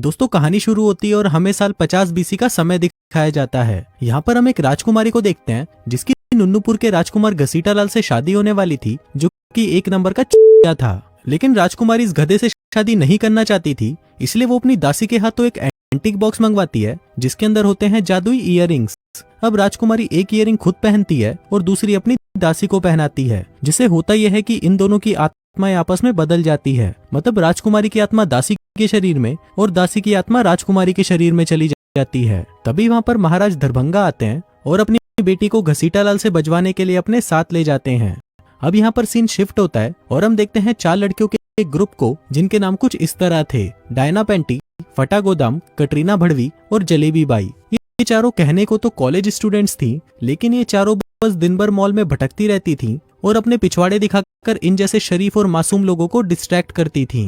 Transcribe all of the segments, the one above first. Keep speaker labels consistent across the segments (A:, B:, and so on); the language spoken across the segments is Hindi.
A: दोस्तों कहानी शुरू होती है और हमें साल 50 बीसी का समय दिखाया जाता है। यहाँ पर हम एक राजकुमारी को देखते हैं जिसकी नुन्नूपुर के राजकुमार घसीटालाल से शादी होने वाली थी, जो कि एक नंबर का चिया था। लेकिन राजकुमारी इस गधे से शादी नहीं करना चाहती थी, इसलिए वो अपनी दासी के हाथों एक एंटीक बॉक्स मंगवाती है जिसके अंदर होते हैं जादुई इयररिंग्स। अब राजकुमारी एक इयररिंग खुद पहनती है और दूसरी अपनी दासी को पहनाती है, जिससे होता यह है कि इन दोनों की आत्माएं आपस में बदल जाती है। मतलब राजकुमारी की आत्मा दासी के शरीर में और दासी की आत्मा राजकुमारी के शरीर में चली जाती है। तभी वहाँ पर महाराज दरभंगा आते हैं और अपनी बेटी को घसीटालाल से बचवाने के लिए अपने साथ ले जाते हैं। अब यहाँ पर सीन शिफ्ट होता है और हम देखते हैं 4 लड़कियों के एक ग्रुप को, जिनके नाम कुछ इस तरह थे: डायना पेंटी, फटा गोदाम, कटरीना भड़वी और जलेबी बाई। ये चारों कहने को तो कॉलेज स्टूडेंट्स थी, लेकिन ये चारों बस दिन भर मॉल में भटकती रहती थी और अपने पिछवाड़े दिखाकर इन जैसे शरीफ और मासूम लोगों को डिस्ट्रैक्ट करती थी।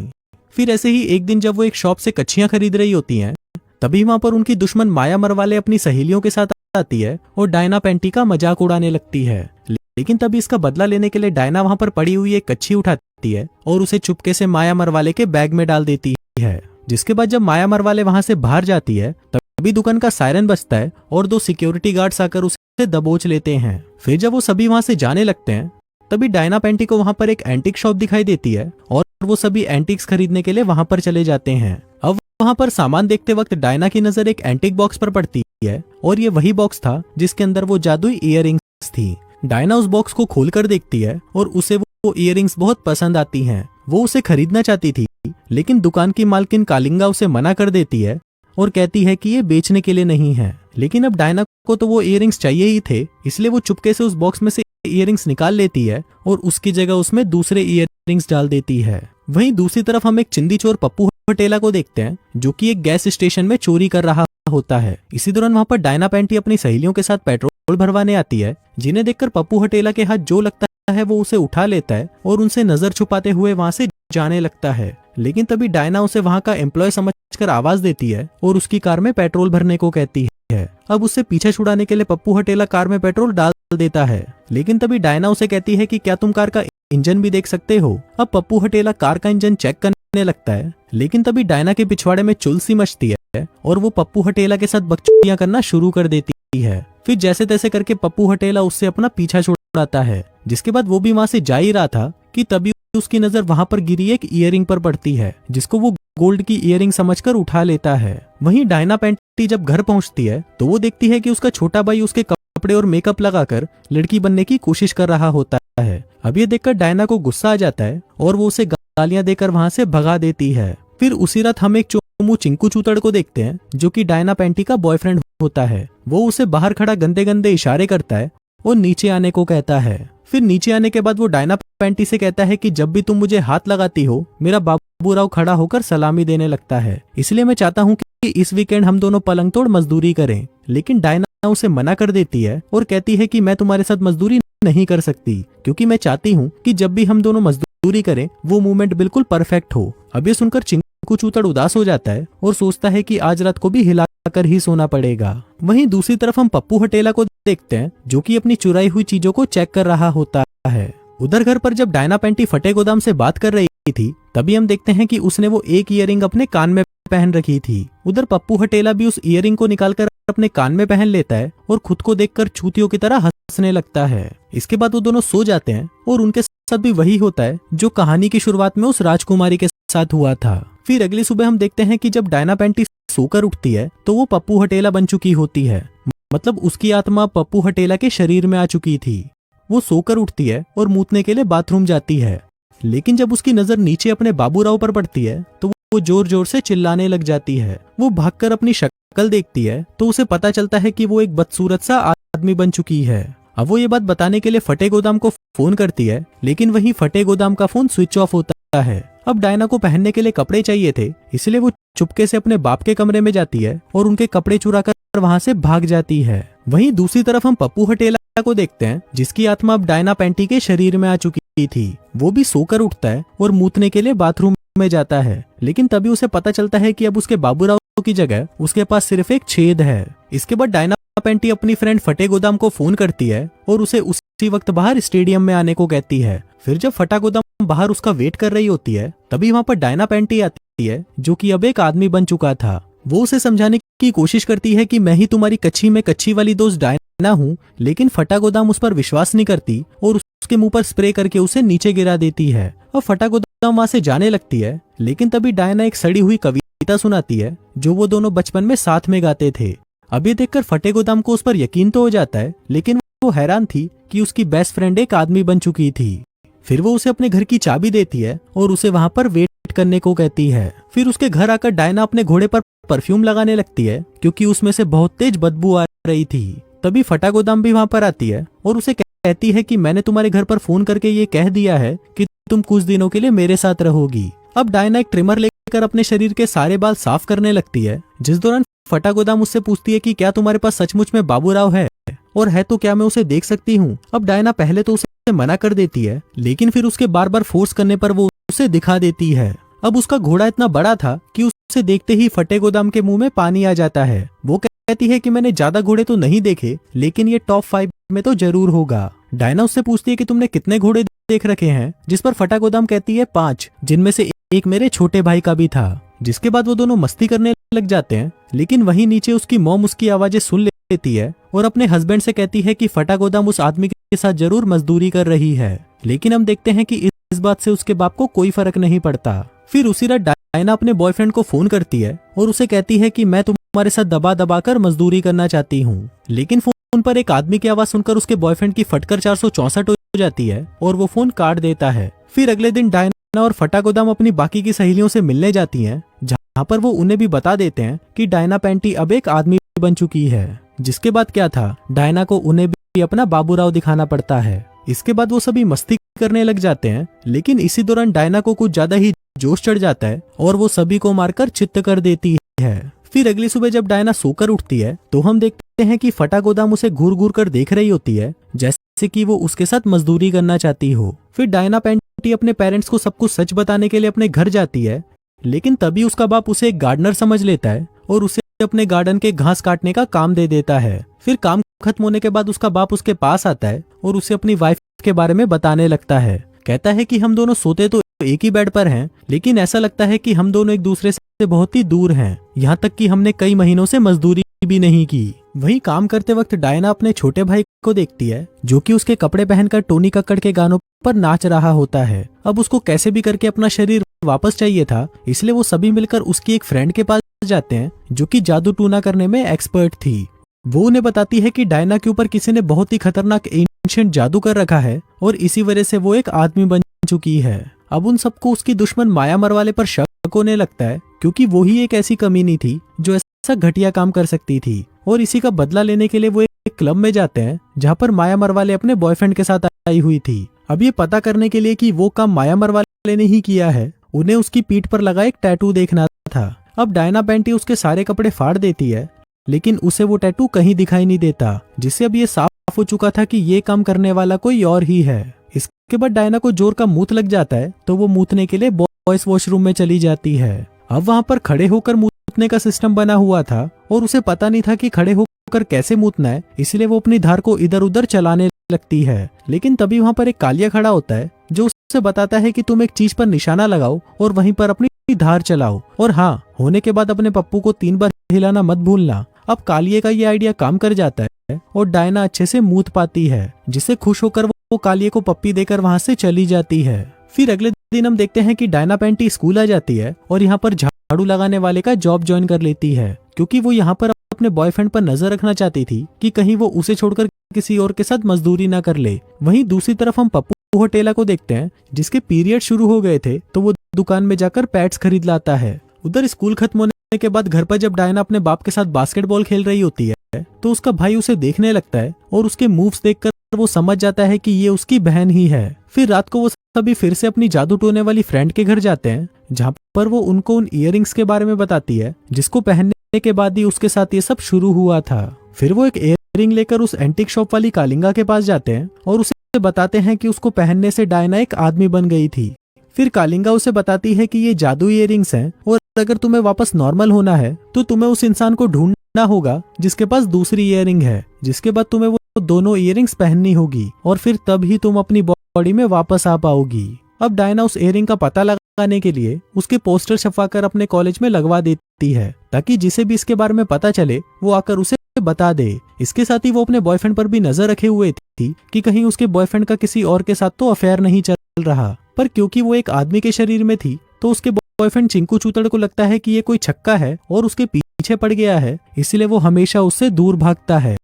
A: फिर ऐसे ही एक दिन जब वो एक शॉप से कच्छियां खरीद रही होती हैं, तभी वहां पर उनकी दुश्मन माया मरवाले अपनी सहेलियों के साथ आती है और डायना पेंटी का मजाक उड़ाने लगती है। लेकिन तभी इसका बदला लेने के लिए डायना वहां पर पड़ी हुई एक कच्छी उठाती है और उसे चुपके से माया मरवाले के बैग में डाल देती है। जिसके बाद जब माया मरवाले वहां से बाहर जाती है, तभी दुकान का सायरन बजता है और 2 सिक्योरिटी गार्ड्स आकर उसे दबोच लेते हैं। फिर जब वो सभी वहां से जाने लगते हैं, तभी डायना पेंटी को वहां पर एक एंटीक शॉप दिखाई देती है और वो सभी एंटीक्स खरीदने के लिए वहां पर चले जाते हैं। अब वहां पर सामान देखते वक्त डायना की नजर एक एंटीक बॉक्स पर पड़ती है और ये वही बॉक्स था जिसके अंदर वो जादुई इयररिंग्स थी। डायना उस बॉक्स को खोलकर देखती है और उसे वो इयररिंग्स बहुत पसंद आती हैं। वो उसे खरीदना चाहती थी, लेकिन दुकान की मालकिन कालिंगा उसे मना कर देती है और कहती है कि ये बेचने के लिए नहीं है। लेकिन अब डायना को तो वो इयररिंग्स चाहिए ही थे, इसलिए वो चुपके से उस बॉक्स में से इयररिंग्स निकाल लेती है और उसकी जगह उसमें दूसरे इयररिंग्स डाल देती है। वहीं दूसरी तरफ हम एक चिंदी चोर पप्पू हटेला को देखते हैं, जो कि एक गैस स्टेशन में चोरी कर रहा होता है। इसी दौरान वहां पर डायना पेंटी अपनी सहेलियों के साथ पेट्रोल भरवाने आती है, जिन्हें देखकर पप्पू हटेला के हाथ जो लगता है वो उसे उठा लेता है और उनसे नजर छुपाते हुए वहां से जाने लगता है। लेकिन तभी डायना उसे वहां का एम्प्लॉय समझकर आवाज देती है और उसकी कार में पेट्रोल भरने को कहती है। अब उससे पीछे छुड़ाने के लिए पप्पू हटेला कार में पेट्रोल डाल देता है, लेकिन तभी डायना उसे कहती है कि क्या तुम कार का इंजन भी देख सकते हो। अब पप्पू हटेला कार का इंजन चेक करने लगता है, लेकिन तभी डायना के पिछवाड़े में चुल सी मचती है और वो पप्पू हटेला के साथ बकचोदियां करना शुरू कर देती है। फिर जैसे तैसे करके पप्पू हटेला उससे अपना पीछा छुड़ाता है। जिसके बाद वो भी वहां से जा ही रहा था कि तभी उसकी नजर वहां पर गिरी एक इयररिंग पर पड़ती है, जिसको वो गोल्ड की इयररिंग समझकर उठा लेता है। वहीं डायना पेंटी जब घर पहुंचती है तो वो देखती है कि उसका छोटा भाई उसके कपड़े और मेकअप लगाकर लड़की बनने की कोशिश कर रहा होता है। अब ये देखकर डायना को गुस्सा आ जाता है और वो उसे गालियां देकर वहां से भगा देती है। फिर उसी रात हम एक चोमू चिंकू चूतड़ को देखते हैं, जो कि डायना पेंटी का बॉयफ्रेंड होता है। वो उसे बाहर खड़ा गंदे गंदे इशारे करता है और नीचे आने को कहता है। फिर नीचे आने के बाद वो डायना पेंटी से कहता है कि जब भी तुम मुझे हाथ लगाती हो, मेरा बाबूराव खड़ा होकर सलामी देने लगता है, इसलिए मैं चाहता हूँ कि इस वीकेंड हम दोनों पलंग तोड़ मजदूरी करें। लेकिन डायना उसे मना कर देती है और कहती है कि मैं तुम्हारे साथ मजदूरी नहीं कर सकती, क्योंकि मैं चाहती हूँ कि जब भी हम दोनों मजदूरी करें वो मूवमेंट बिल्कुल परफेक्ट हो। अब ये सुनकर चिंकू चूतड़ उदास हो जाता है और सोचता है कि आज रात को भी हिलाकर ही सोना पड़ेगा। वहीं दूसरी तरफ हम पप्पू हटेला को देखते हैं, जो कि अपनी चुराई हुई चीजों को चेक कर रहा होता है। उधर घर पर जब डायना पेंटी फटे गोदाम से बात कर रही थी, तभी हम देखते हैं कि उसने वो एक इयररिंग अपने कान में पहन रखी थी। उधर पप्पू हटेला भी उस इयररिंग को निकालकर अपने कान में पहन लेता है और खुद को देखकर चूतियों की तरह हंसने लगता है। इसके बाद वो दोनों सो जाते हैं और उनके साथ भी वही होता है जो कहानी की शुरुआत में उस राजकुमारी के साथ हुआ था। फिर अगली सुबह हम देखते हैं कि जब डायना पेंटी सोकर उठती है तो वो पप्पू हटेला बन चुकी होती है। मतलब उसकी आत्मा पप्पू हटेला के शरीर में आ चुकी थी। वो सोकर उठती है और मूतने के लिए बाथरूम जाती है, लेकिन जब उसकी नजर नीचे अपने बाबूराव पर पड़ती है तो वो जोर जोर से चिल्लाने लग जाती है। वो भागकर अपनी शक्ल देखती है तो उसे पता चलता है कि वो एक बदसूरत सा आदमी बन चुकी है। अब वो ये बात बताने के लिए फटे गोदाम को फोन करती है, लेकिन वहीं फटे गोदाम का फोन स्विच ऑफ होता है। अब डायना को पहनने के लिए कपड़े चाहिए थे, इसलिए वो चुपके से अपने बाप के कमरे में जाती है और उनके कपड़े चुरा कर वहां से भाग जाती है। वहीं दूसरी तरफ हम पप्पू हटेला को देखते हैं, जिसकी आत्मा अब डायना पेंटी के शरीर में आ चुकी थी। वो भी सोकर उठता है और मूतने के लिए बाथरूम में जाता है, लेकिन तभी उसे पता चलता है कि अब उसके बाबूराव की जगह उसके पास सिर्फ एक छेद है। इसके बाद डायना पेंटी अपनी फ्रेंड फटे गोदाम को फोन करती है और उसे उसी वक्त बाहर स्टेडियम में आने को कहती है। फिर जब फटा गोदाम बाहर उसका वेट कर रही होती है, तभी वहां पर डायना पेंटी आती है जो कि अब एक आदमी बन चुका था। वो उसे समझाने की कोशिश करती है कि मैं ही तुम्हारी कच्ची में कच्ची वाली दोस्त डायना हूँ, लेकिन फटा गोदाम उस पर विश्वास नहीं करती और उसके मुंह पर स्प्रे करके उसे नीचे गिरा देती है और फटा गोदाम वहां से जाने लगती है। लेकिन तभी डायना एक सड़ी हुई कविता सुनाती है जो वो दोनों बचपन में साथ में गाते थे। अब ये देखकर फटे गोदाम को उस पर यकीन तो हो जाता है, लेकिन वो हैरान थी कि उसकी बेस्ट फ्रेंड एक आदमी बन चुकी थी। फिर वो उसे अपने घर की चाबी देती है और उसे वहां पर वेट करने को कहती है। फिर उसके घर आकर डायना अपने घोड़े पर परफ्यूम लगाने लगती है क्योंकि उसमें से बहुत तेज बदबू आ रही थी। तभी फटा गोदाम भी वहां पर आती है और उसे कहती है कि मैंने तुम्हारे घर पर फोन करके ये कह दिया है कि तुम कुछ दिनों के लिए मेरे साथ रहोगी। अब डायना एक ट्रिमर लेकर अपने शरीर के सारे बाल साफ करने लगती है, जिस दौरान फटा गोदाम उससे पूछती है कि क्या तुम्हारे पास सचमुच में बाबूराव है, और है तो क्या मैं उसे देख सकती हूँ। अब डायना पहले तो उसे मना कर देती है, लेकिन फिर उसके बार बार फोर्स करने पर वो उसे दिखा देती है। अब उसका घोड़ा इतना बड़ा था कि उसे देखते ही फटे गोदाम के मुंह में पानी आ जाता है। वो कहती है कि मैंने ज्यादा घोड़े तो नहीं देखे, लेकिन ये टॉप 5 में तो जरूर होगा। डायना उससे पूछती है कि तुमने कितने घोड़े देख रखे हैं, जिस पर फटा गोदाम कहती है 5, जिनमें से एक मेरे छोटे भाई का भी था। जिसके बाद वो दोनों मस्ती करने लग जाते हैं, लेकिन वहीं नीचे उसकी मॉम उसकी आवाजें सुन लेती है और अपने हस्बैंड से कहती है कि फटा गोदाम उस आदमी के साथ जरूर मजदूरी कर रही है। लेकिन हम देखते हैं कि इस बात से उसके बाप को कोई फर्क नहीं पड़ता। फिर उसी रात डायना अपने बॉयफ्रेंड को फोन करती है और उसे कहती है कि मैं तुम्हारे साथ दबा दबा कर मजदूरी करना चाहती हूँ। लेकिन फोन पर एक आदमी की आवाज सुनकर उसके बॉयफ्रेंड की फटकर 464 हो जाती है और वो फोन काट देता है। फिर अगले दिन डायना और फटा गोदाम अपनी बाकी की सहेलियों से मिलने जाती हैं, जहाँ पर वो उन्हें भी बता देते हैं कि डायना पैंटी अब एक आदमी बन चुकी है। जिसके बाद क्या था, डायना को उन्हें भी अपना बाबूराव दिखाना पड़ता है। इसके बाद वो सभी मस्ती करने लग जाते हैं, लेकिन इसी दौरान डायना को कुछ ज्यादा ही जोश चढ़ जाता है और वो सभी को मारकर चित्त कर देती है। फिर अगली सुबह जब डायना सोकर उठती है तो हम देखते हैं कि फटा गोदाम उसे घूर घूर कर देख रही होती है, जैसे कि वो उसके साथ मजदूरी करना चाहती हो। फिर डायना पैंटी अपने पेरेंट्स को सब कुछ सच बताने के लिए अपने घर जाती है, लेकिन तभी उसका बाप उसे एक गार्डनर समझ लेता है और उसे अपने गार्डन के घास काटने का काम दे देता है। फिर काम खत्म होने के बाद उसका बाप उसके पास आता है और उसे अपनी वाइफ के बारे में बताने लगता है। कहता है कि हम दोनों सोते तो एक ही बेड पर हैं, लेकिन ऐसा लगता है कि हम दोनों एक दूसरे से बहुत ही दूर हैं, यहाँ तक कि हमने कई महीनों से मजदूरी भी नहीं की। वहीं काम करते वक्त डायना अपने छोटे भाई को देखती है, जो कि उसके कपड़े पहनकर टोनी कक्कड़ के गानों पर नाच रहा होता है। अब उसको कैसे भी करके अपना शरीर वापस चाहिए था, इसलिए वो सभी मिलकर उसकी एक फ्रेंड के पास जाते हैं जो कि जादू टूना करने में एक्सपर्ट थी। वो उन्हें बताती है कि डायना के ऊपर किसी ने बहुत ही खतरनाक एंशिएंट जादू कर रखा है और इसी वजह से वो एक आदमी बन चुकी है। अब उन सबको उसकी दुश्मन माया मरवाले पर शक होने लगता है, क्योंकि वो ही एक ऐसी कमीनी थी जो ऐसा घटिया काम कर सकती थी। और इसी का बदला लेने के लिए वो एक क्लब में जाते हैं, जहाँ पर माया मरवाले अपने बॉयफ्रेंड के साथ आई हुई थी। अब ये पता करने के लिए कि वो काम माया मरवाले ने ही किया है, उन्हें उसकी पीठ पर लगा एक टैटू देखना था। अब डायना पैंटी उसके सारे कपड़े फाड़ देती है, लेकिन उसे वो टैटू कहीं दिखाई नहीं देता, जिससे अब ये साफ हो चुका था कि ये काम करने वाला कोई और ही है। इसके बाद डायना को जोर का मूत लग जाता है, तो वो मूतने के लिए बॉयज वॉशरूम में चली जाती है। अब वहां पर खड़े होकर मूतने का सिस्टम बना हुआ था और उसे पता नहीं था कि खड़े होकर कैसे मूतना है, इसलिए वो अपनी धार को इधर उधर चलाने लगती है। लेकिन तभी वहां पर एक कालिया खड़ा होता है जो उससे बताता है कि तुम एक चीज पर निशाना लगाओ और वहीं पर अपनी धार चलाओ, और हाँ, होने के बाद अपने पप्पू को 3 बार हिलाना मत भूलना। अब कालिये का ये आइडिया काम कर जाता है और डायना अच्छे से मूत पाती है, जिससे खुश होकर वो कालिये को पप्पी देकर वहां से चली जाती है। फिर अगले दिन हम देखते हैं कि डायना पैंटी स्कूल आ जाती है और यहाँ पर झाड़ू लगाने वाले का जॉब ज्वाइन कर लेती है, क्योंकि वो यहाँ पर अपने बॉयफ्रेंड पर नजर रखना चाहती थी कि कहीं वो उसे छोड़कर किसी और के साथ मजदूरी ना कर ले। वहीं दूसरी तरफ हम पप्पू होटेला को देखते हैं, जिसके पीरियड शुरू हो गए थे, तो वो दुकान में जाकर पैड्स खरीद लाता है। उधर स्कूल खत्म होने के बाद घर पर जब डायना अपने बाप के साथ बास्केटबॉल खेल रही होती है, तो उसका भाई उसे देखने लगता है और उसके मूव्स देखकर वो समझ जाता है कि ये उसकी बहन ही है। फिर रात को वो सभी फिर से अपनी जादू टोने वाली फ्रेंड के घर जाते हैं, जहाँ पर वो उनको उन इयररिंग्स के बारे में बताती है, जिसको पहनने के बाद ही उसके साथ ये सब शुरू हुआ था। फिर वो एक इयररिंग लेकर उस एंटीक शॉप वाली कालिंगा के पास जाते हैं और उसे बताते हैं कि उसको पहनने से डायना एक आदमी बन गई थी। फिर कालिंगा उसे बताती है कि ये जादू इयररिंग्स हैं और अगर तुम्हें वापस नॉर्मल होना है तो तुम्हें उस इंसान को ढूंढना होगा जिसके पास दूसरी इयररिंग है, जिसके बाद तुम्हें वो दोनों इयररिंग्स पहननी होगी और फिर तब ही तुम अपनी बॉडी में वापस आ पाओगी। अब डायना उस इयररिंग का पता लगा लगाने के लिए उसके पोस्टर छपवाकर अपने कॉलेज में लगवा देती है, ताकि जिसे भी इसके बारे में पता चले वो आकर उसे बता दे। इसके साथ ही वो अपने बॉयफ्रेंड पर भी नजर रखे हुए थी कि कहीं उसके बॉयफ्रेंड का किसी और के साथ तो अफेयर नहीं चल रहा। पर क्योंकि वो एक आदमी के शरीर में थी तो उसके बॉयफ्रेंड चिंकू चूतड़ को लगता है कि ये कोई छक्का है और उसके पीछे पड़ गया है, इसलिए वो हमेशा उससे दूर भागता है।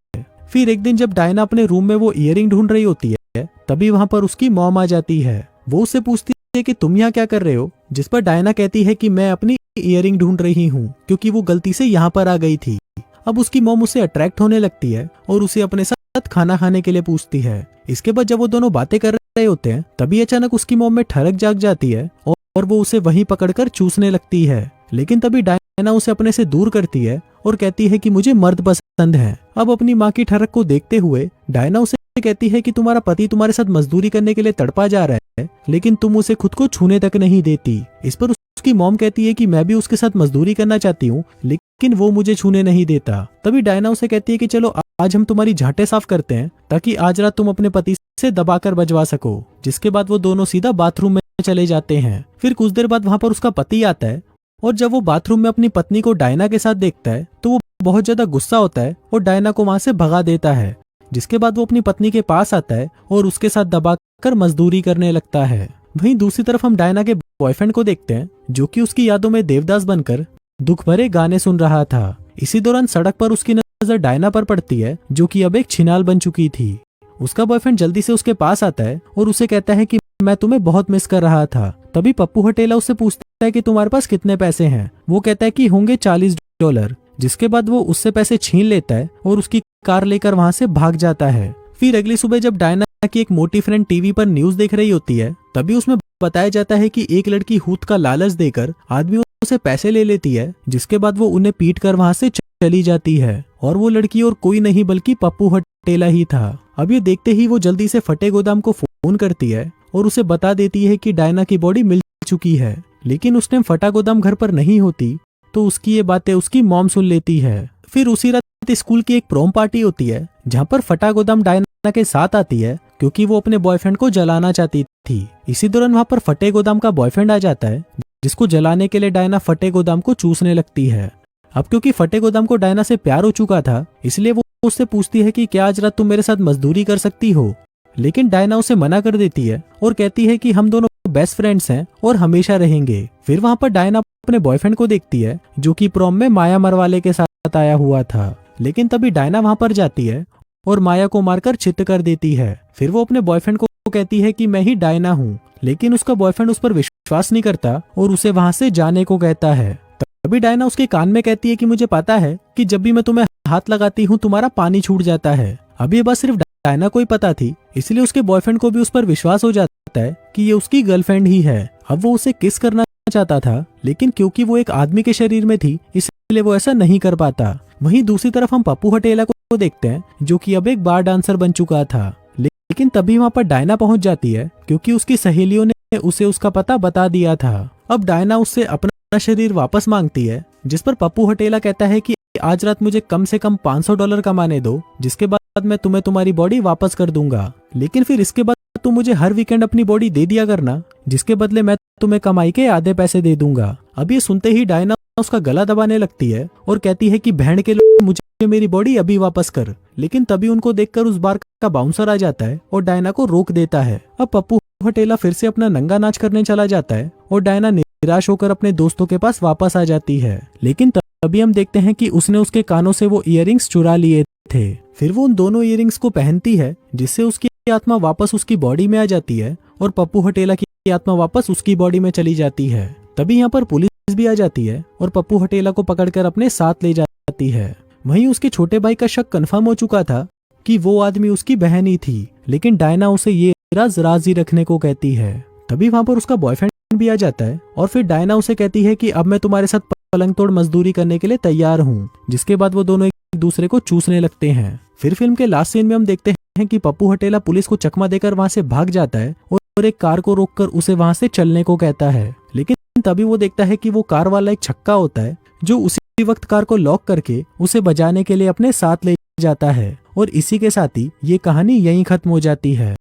A: फिर एक दिन जब डायना अपने रूम में वो ईयरिंग ढूंढ रही होती है, तभी वहां पर उसकी मॉम आ जाती है। वो उससे पूछती है कि तुम यहाँ क्या कर रहे हो, जिस पर डायना कहती है कि मैं अपनी ईयरिंग ढूंढ रही हूँ, क्योंकि वो गलती से यहाँ पर आ गई थी। अब उसकी मॉम उससे अट्रैक्ट होने लगती है और उसे अपने साथ खाना खाने के लिए पूछती है। इसके बाद जब वो दोनों बातें कर रहे होते हैं, तभी अचानक उसकी मॉम में ठरक जाग जाती है और वो उसे वहीं पकड़कर चूसने लगती है। लेकिन तभी डायना उसे अपने से दूर करती है और कहती है कि मुझे मर्द पसंद है। अब अपनी माँ की ठरक को देखते हुए डायना उसे कहती है कि तुम्हारा पति तुम्हारे साथ मजदूरी करने के लिए तड़पा जा रहा है, लेकिन तुम उसे खुद को छूने तक नहीं देती। इस पर उसकी मॉम कहती है कि मैं भी उसके साथ मजदूरी करना चाहती हूँ, लेकिन वो मुझे छूने नहीं देता। तभी डायना उसे कहती है कि चलो आज हम तुम्हारी झाटे साफ करते हैं, ताकि आज रात तुम अपने पति से दबाकर बजवा सको। जिसके बाद वो दोनों सीधा बाथरूम में चले जाते हैं। फिर कुछ देर बाद वहां पर उसका पति आता है और जब वो बाथरूम में अपनी पत्नी को डायना के साथ देखता है तो वो बहुत ज्यादा गुस्सा होता है और डायना को वहां से भगा देता है। जिसके बाद वो अपनी पत्नी के पास आता है और उसके साथ दबाकर मजदूरी करने लगता है। वहीं दूसरी तरफ हम डायना के बॉयफ्रेंड को देखते हैं, जो कि उसकी यादों में देवदास बनकर दुख भरे गाने सुन रहा था। इसी दौरान सड़क पर उसकी नजर डायना पर पड़ती है, जो कि अब एक छिनाल बन चुकी थी। उसका बॉयफ्रेंड जल्दी से उसके पास आता है और उसे कहता है कि मैं तुम्हें बहुत मिस कर रहा था। तभी पप्पू हटेला उससे पूछता है कि तुम्हारे पास कितने पैसे हैं। वो कहता है कि होंगे $40। जिसके बाद वो उससे पैसे छीन लेता है और उसकी कार लेकर वहां से भाग जाता है। फिर अगली सुबह जब डायना की एक मोटी फ्रेंड टीवी पर न्यूज देख रही होती है, तभी उसमें बताया जाता है कि एक लड़की हुत का लालच देकर आदमियों से पैसे ले लेती है, जिसके बाद वो उन्हें पीट कर वहां से चली जाती है। और वो लड़की और कोई नहीं बल्कि पप्पू हटेला ही था। अब ये देखते ही वो जल्दी से फटे गोदाम को फोन करती है और उसे बता देती है कि डायना की बॉडी मिल चुकी है। लेकिन उस टाइम फटा गोदाम घर पर नहीं होती, तो उसकी ये बातें उसकी मॉम सुन लेती है। फिर उसी रात स्कूल की एक प्रोम पार्टी होती है, जहाँ पर फटा गोदाम डायना के साथ आती है, क्योंकि वो अपने बॉयफ्रेंड को जलाना चाहती थी। इसी दौरान वहाँ पर फटे गोदाम का बॉयफ्रेंड आ जाता है, जिसको जलाने के लिए डायना फटे गोदाम को चूसने लगती है। अब क्योंकि फटे गोदाम को डायना से प्यार हो चुका था, इसलिए वो उससे पूछती है कि क्या आज रात तुम मेरे साथ मजदूरी कर सकती हो। लेकिन डायना उसे मना कर देती है और कहती है कि हम दोनों बेस्ट फ्रेंड्स हैं और हमेशा रहेंगे। फिर वहाँ पर डायना अपने बॉयफ्रेंड को देखती है, जो कि प्रॉम में माया मरवाले के साथ आया हुआ था। लेकिन तभी डायना वहां पर जाती है और माया को मारकर चित्त कर देती है। फिर वो अपने बॉयफ्रेंड को कहती है कि मैं ही डायना हूँ, लेकिन उसका बॉयफ्रेंड उस पर विश्वास नहीं करता और उसे वहां से जाने को कहता है। तभी डायना उसके कान में कहती है कि मुझे पता है कि जब भी मैं तुम्हें हाथ लगाती हूँ तुम्हारा पानी छूट जाता है। अब ये बात सिर्फ डायना को ही पता थी, इसलिए उसके बॉयफ्रेंड को भी उस पर विश्वास हो जाता है कि ये उसकी गर्लफ्रेंड ही है। अब वो उसे किस करना चाहता था, लेकिन क्योंकि वो एक आदमी के शरीर में थी, इसलिए वो ऐसा नहीं कर पाता। वहीं दूसरी तरफ हम पप्पू हटेला को देखते हैं, जो कि अब एक बार डांसर बन चुका था। लेकिन तभी वहां पर डायना पहुंच जाती है, क्योंकि उसकी सहेलियों ने उसे उसका पता बता दिया था। अब डायना उससे अपना शरीर वापस मांगती है, जिस पर पप्पू हटेला कहता है कि आज रात मुझे कम से कम $500 कमाने दो, जिसके बाद मैं तुम्हें तुम्हारी बॉडी वापस कर दूंगा। लेकिन फिर इसके बाद तुम मुझे हर वीकेंड अपनी बॉडी दे दिया करना, जिसके बदले मैं तुम्हें कमाई के आधे पैसे दे दूंगा। अब ये सुनते ही डायना उसका गला दबाने लगती है और कहती है कि बहन के लोग मुझे मेरी बॉडी अभी वापस कर। लेकिन तभी उनको देखकर उस बार का बाउंसर आ जाता है और डायना को रोक देता है। अब पप्पू हटेला फिर से अपना नंगा नाच करने चला जाता है और डायना निराश होकर अपने दोस्तों के पास वापस आ जाती है। लेकिन तभी हम देखते हैं कि उसने उसके कानों से वो इयररिंग्स चुरा लिए थे। फिर वो उन दोनों इयररिंग्स को पहनती है, जिससे उसकी आत्मा वापस उसकी बॉडी में आ जाती है और पप्पू हटेला की आत्मा वापस उसकी बॉडी में चली जाती है। तभी यहाँ पर पुलिस भी आ जाती है और पप्पू हटेला को पकड़कर अपने साथ ले जाती है। वहीं उसके छोटे भाई का शक कंफर्म हो चुका था कि वो आदमी उसकी बहन ही थी, लेकिन डायना उसे ये राज ही रखने को कहती है। तभी वहां पर उसका बॉयफ्रेंड भी आ जाता है और फिर डायना उसे कहती है कि अब मैं तुम्हारे साथ पलंग तोड़ मजदूरी करने के लिए तैयार हूँ। जिसके बाद वो दोनों एक दूसरे को चूसने लगते हैं। फिर फिल्म के लास्ट सीन में हम देखते हैं कि पप्पू हटेला पुलिस को चकमा देकर वहां से भाग जाता है और एक कार को रोककर उसे वहां से चलने को कहता है। लेकिन तभी वो देखता है कि वो कार वाला एक छक्का होता है, जो उसी वक्त कार को लॉक करके उसे बजाने के लिए अपने साथ ले जाता है। और इसी के साथ ही ये कहानी यहीं खत्म हो जाती है।